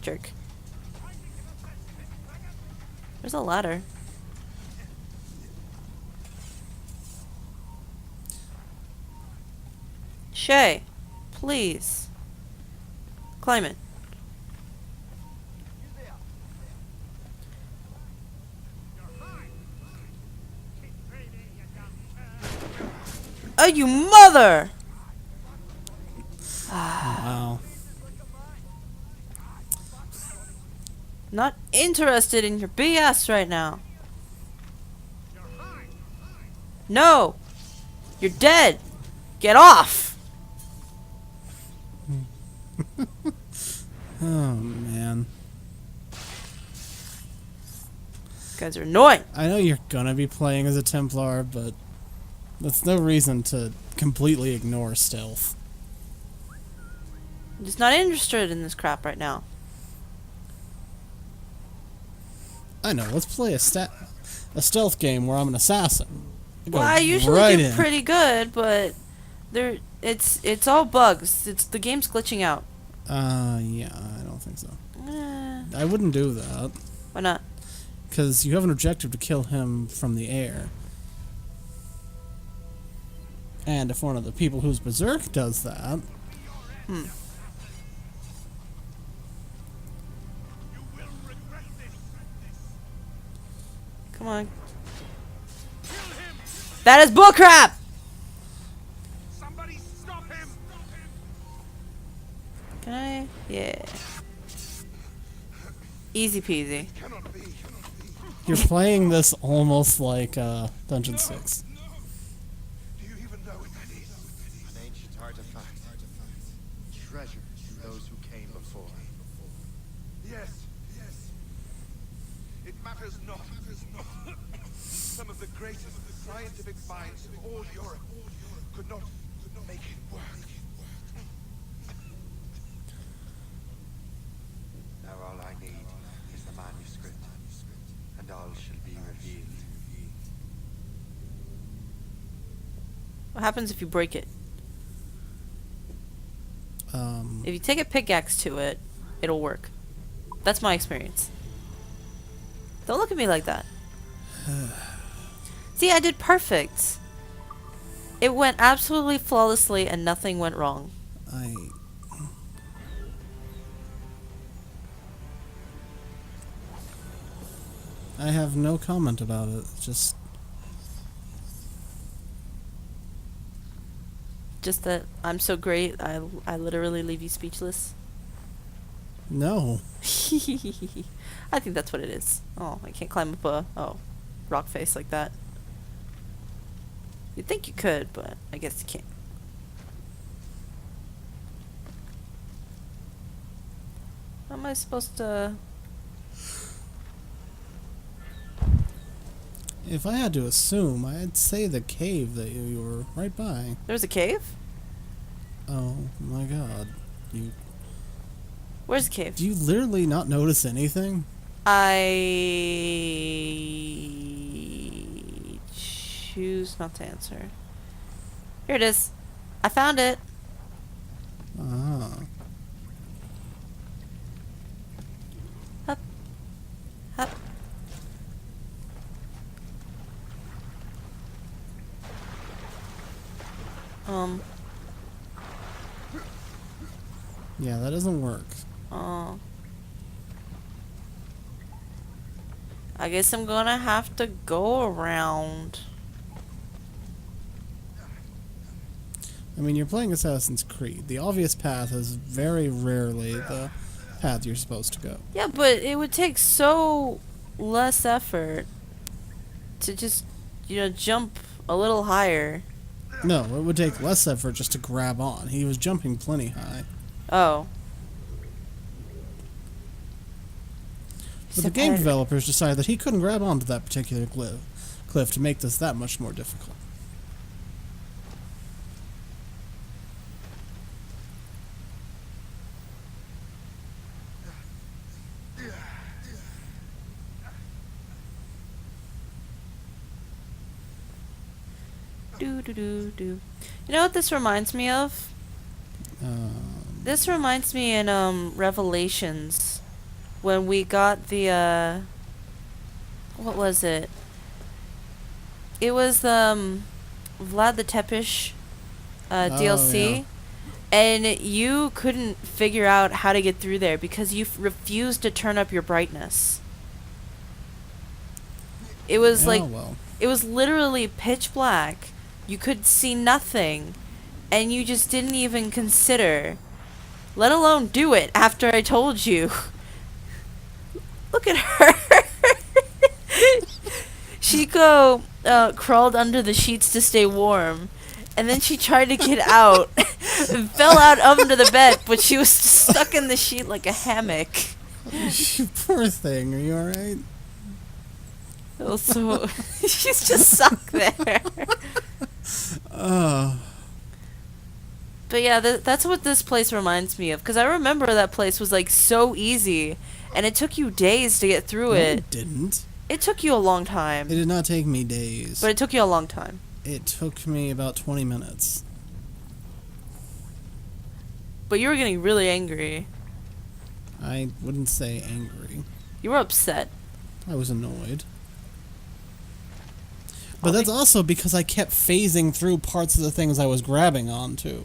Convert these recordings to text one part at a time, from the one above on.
Jerk. There's a ladder. Shay, please. Climb it. Oh, you mother! Wow. Not interested in your BS right now. No! You're dead! Get off! Oh, man. You guys are annoying. I know you're gonna be playing as a Templar, but that's no reason to completely ignore stealth. I'm just not interested in this crap right now. I know, let's play a stealth game where I'm an assassin. Well, I usually right do in. pretty good, but it's all bugs. The game's glitching out. Yeah, I don't think so. I wouldn't do that. Why not? Because you have an objective to kill him from the air. And if one of the people who's berserk does that... Come on. That is bullcrap! Somebody stop him! Can I? Yeah. Easy peasy. Cannot be. You're playing this almost like Dungeon 6. Do you even know what that is? An ancient artifact. Treasure to those who came before. Yes, yes. It matters not. Some of the greatest scientific minds of all Europe could not make it work. Now all I need is the manuscript, and all shall be revealed. What happens if you break it? If you take a pickaxe to it, it'll work. That's my experience. Don't look at me like that. See, I did perfect. It went absolutely flawlessly and nothing went wrong. I have no comment about it. Just That I'm so great, I literally leave you speechless. no. I think that's what it is. Oh, I can't climb up a rock face like that. You'd think you could, but I guess you can't. How am I supposed to... If I had to assume, I'd say the cave that you were right by. There's a cave? Oh my god. Where's the cave? Do you literally not notice anything? I choose not to answer. Here it is. I found it. Ah. Up. Up. Yeah, that doesn't work. Oh. I guess I'm gonna have to go around. I mean, you're playing Assassin's Creed. The obvious path is very rarely the path you're supposed to go. Yeah, but it would take so less effort to just, jump a little higher. No, it would take less effort just to grab on. He was jumping plenty high. Oh. But the game developers decided that he couldn't grab onto that particular cliff to make this that much more difficult. Do. You know what this reminds me of? This reminds me in Revelations when we got the what was it? It was Vlad the Tepish DLC. Yeah. And you couldn't figure out how to get through there because you refused to turn up your brightness. It was like, Well. it was literally pitch black. You could see nothing. And you just didn't even consider, let alone do it after I told you. Look at her. Chico crawled under the sheets to stay warm. And then she tried to get out and fell out under the bed, but she was stuck in the sheet like a hammock. You poor thing. Are you alright? Also, she's just stuck there. Oh. But yeah, that's what this place reminds me of. Because I remember that place was like so easy, and it took you days to get through No, it. it didn't. It took you a long time. It did not take me days. But it took you a long time. It took me about 20 minutes. But you were getting really angry. I wouldn't say angry. You were upset. I was annoyed. But that's also because I kept phasing through parts of the things I was grabbing onto.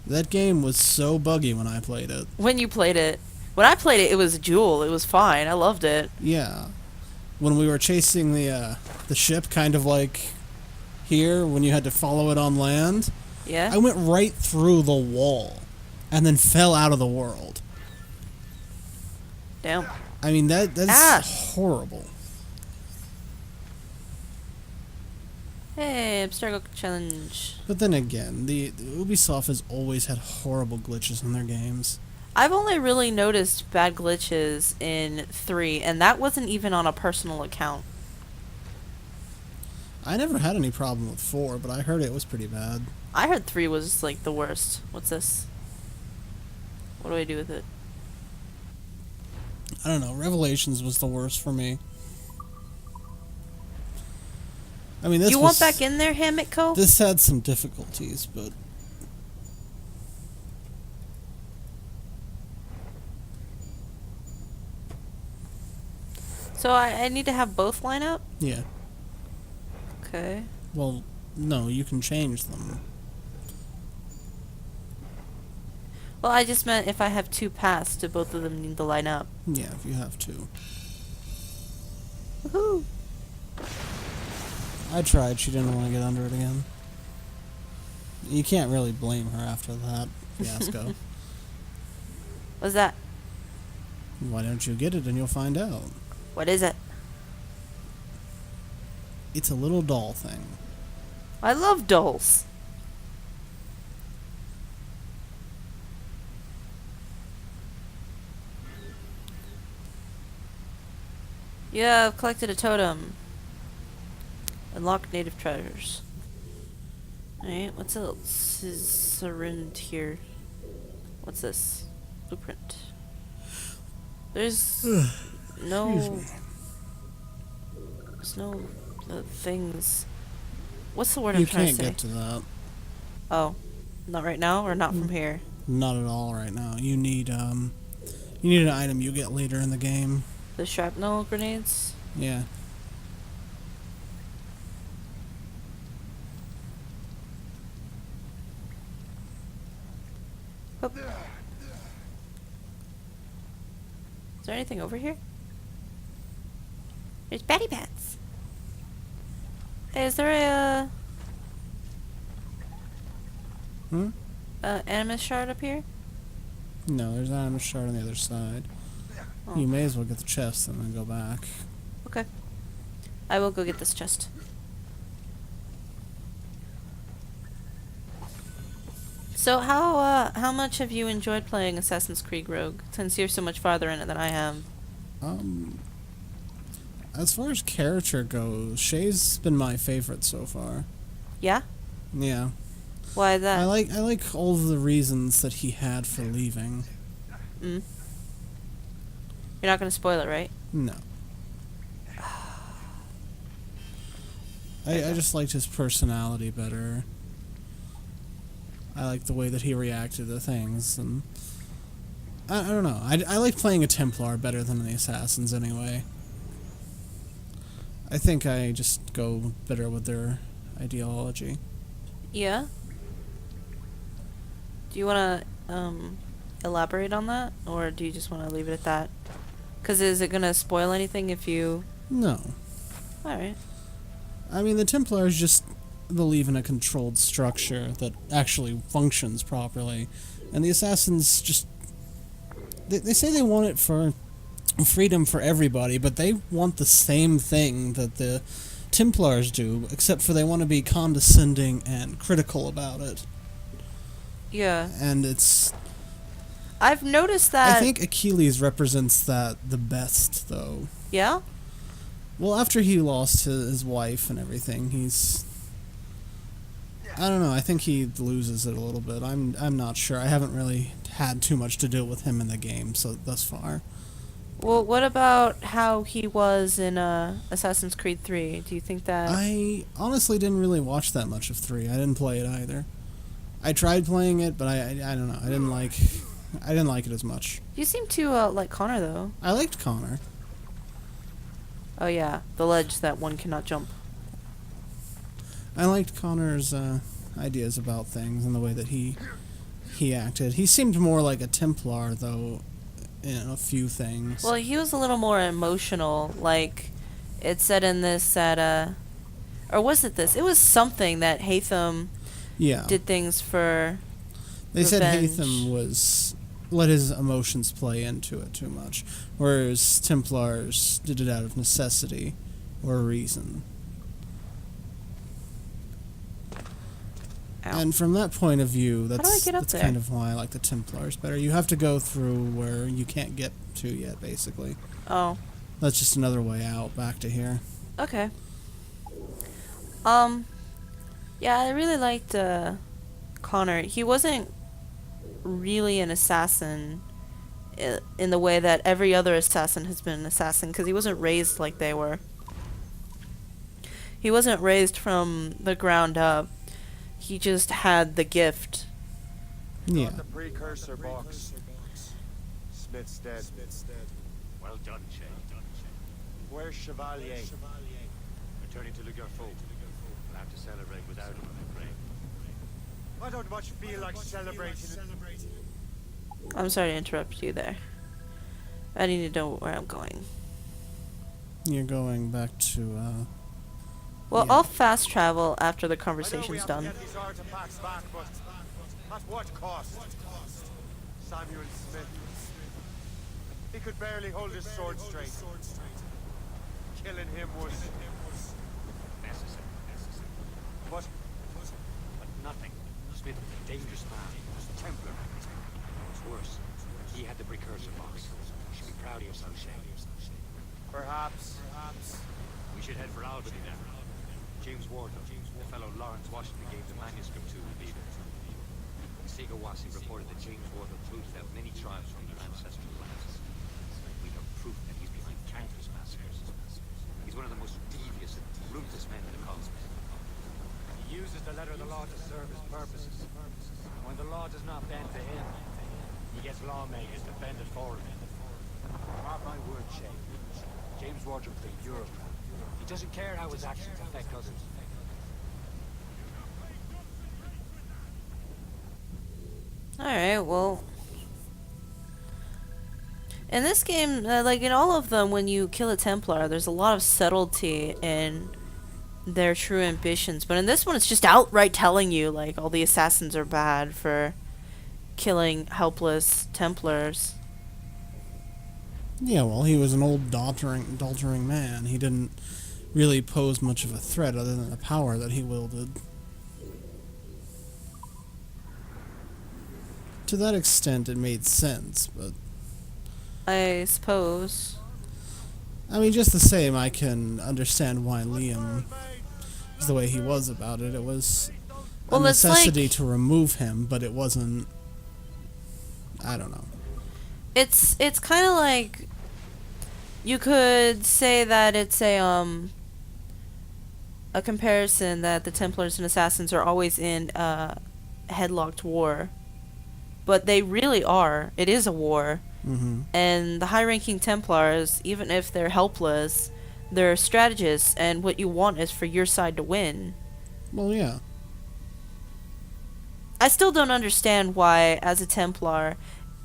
That game was so buggy when I played it. When you played it. When I played it, it was a jewel. It was fine. I loved it. Yeah. When we were chasing the ship, kind of like here, when you had to follow it on land, Yeah? I went right through the wall and then fell out of the world. Damn. I mean, that's horrible. Hey, Abstergo Challenge. But then again, the Ubisoft has always had horrible glitches in their games. I've only really noticed bad glitches in 3, and that wasn't even on a personal account. I never had any problem with 4, but I heard it was pretty bad. I heard 3 was, like, the worst. What's this? What do I do with it? I don't know, Revelations was the worst for me. I mean, this You was, want back in there, Hammock Co? This had some difficulties, but... So I need to have both line up? yeah. Okay. Well, no, you can change them. Well, I just meant if I have 2 paths, do both of them need to line up? Yeah, if you have to. Woohoo! I tried, she didn't want to get under it again. You can't really blame her after that fiasco. What's that? Why don't you get it and you'll find out. What is it? It's a little doll thing. I love dolls. You have collected a totem. Unlock native treasures. Alright, what's else is around here? What's this? Blueprint. There's no... Excuse me. There's no things... What's the word You I'm trying can't to say? get to that. Oh. Not right now, or not from here? Not at all right now. You need an item you get later in the game. The shrapnel grenades? Yeah. Oh. Is there anything over here? There's Batty Bats. Hey, is there a animus shard up here? No, there's not a shard on the other side. Oh. You may as well get the chest and then go back. Okay. I will go get this chest. So how much have you enjoyed playing Assassin's Creed Rogue, since you're so much farther in it than I am? As far as character goes, Shay's been my favorite so far. Yeah? Yeah. Why that? I like all of the reasons that he had for leaving. Mm. You're not gonna spoil it, right? No. I just liked his personality better. I like the way that he reacted to things, and I don't know. I like playing a Templar better than the Assassins anyway. I think I just go better with their ideology. Yeah? Do you want to elaborate on that? Or do you just want to leave it at that? Because is it going to spoil anything if you... No. Alright. I mean, the Templars just believe in a controlled structure that actually functions properly. And the Assassins just... They say they want it for freedom for everybody, but they want the same thing that the Templars do, except for they want to be condescending and critical about it. Yeah. And it's... I've noticed that... I think Achilles represents that the best, though. Yeah? Well, after he lost his wife and everything, he's... I don't know, I think he loses it a little bit. I'm not sure. I haven't really had too much to do with him in the game so thus far. Well, what about how he was in Assassin's Creed 3? Do you think that... I honestly didn't really watch that much of 3. I didn't play it either. I tried playing it, but I don't know. I didn't like it as much. You seem to like Connor, though. I liked Connor. Oh, yeah. The ledge that one cannot jump. I liked Connor's ideas about things and the way that he acted. He seemed more like a Templar, though, in a few things. Well, he was a little more emotional. Like, it said in this that, or was it this? It was something that Hatham did things for They revenge. said Hatham let his emotions play into it too much, whereas Templars did it out of necessity or reason. Ow. And from that point of view, do I that's get up there? kind of why I like the Templars better. You have to go through where you can't get to yet, basically. Oh. That's just another way out, back to here. Okay. Yeah, I really liked Connor. He wasn't really an assassin in the way that every other assassin has been an assassin, because he wasn't raised like they were. He wasn't raised from the ground up. He just had the gift. Yeah. The precursor box. Smith's dead. Well done, Shay. Where's Chevalier? Returning to Le Garfou. We'll have to celebrate without him, I'm afraid. I don't much feel like celebrating. I'm sorry to interrupt you there. I need to know where I'm going. You're going back to, Well, yeah. I'll fast travel after the I know we conversation's have done. to get these artifacts back, but at what cost? Samuel Smith. He could barely hold his sword straight. Killing him was Necessary. what? But nothing. Smith was a dangerous man. He was a Templar. What's worse, he had the precursor box. You should be proud of yourself, Shay. Perhaps. We should head for Albany now. James Wardle, the fellow Lawrence Washington gave the manuscript to, will be there. Sigawasi reported that James Wardle rooted out many tribes from their ancestral lands. We have proof that he's behind countless massacres. He's one of the most devious and ruthless men in the cosmos. He uses the letter of the law to serve his purposes. And when the law does not bend to him, he gets lawmakers to bend it for him. Mark my word, Shay. James Wardle is a bureaucrat. He doesn't care how his actions affect others. Alright, well... In this game, like in all of them, when you kill a Templar, there's a lot of subtlety in their true ambitions. But in this one, it's just outright telling you, like, all the assassins are bad for killing helpless Templars. Yeah, well, he was an old adultering man. He didn't really pose much of a threat other than the power that he wielded. To that extent, it made sense, but... I suppose. I mean, just the same, I can understand why Liam was the way he was about it. It was a Well, it's necessity like- to remove him, but it wasn't... I don't know. It's kind of like... You could say that it's a comparison that the Templars and Assassins are always in headlocked war. But they really are. It is a war. Mm-hmm. And the high-ranking Templars, even if they're helpless, they're strategists, and what you want is for your side to win. Well, yeah. I still don't understand why, as a Templar,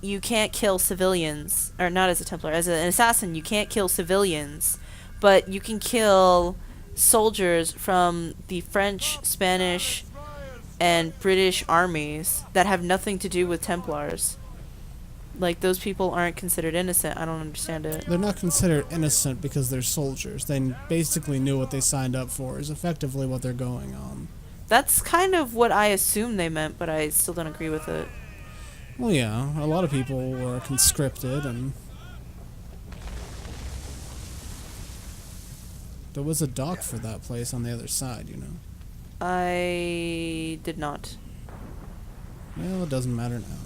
you can't kill civilians. Or not as a Templar, as an assassin, you can't kill civilians, but you can kill soldiers from the French, Spanish, and British armies that have nothing to do with Templars. Like, those people aren't considered innocent. I don't understand it. They're not considered innocent because they're soldiers. They basically knew what they signed up for, is effectively what they're going on. That's kind of what I assumed they meant, but I still don't agree with it. Well, yeah, a lot of people were conscripted, and there was a dock for that place on the other side, you know. I did not. Well, it doesn't matter now.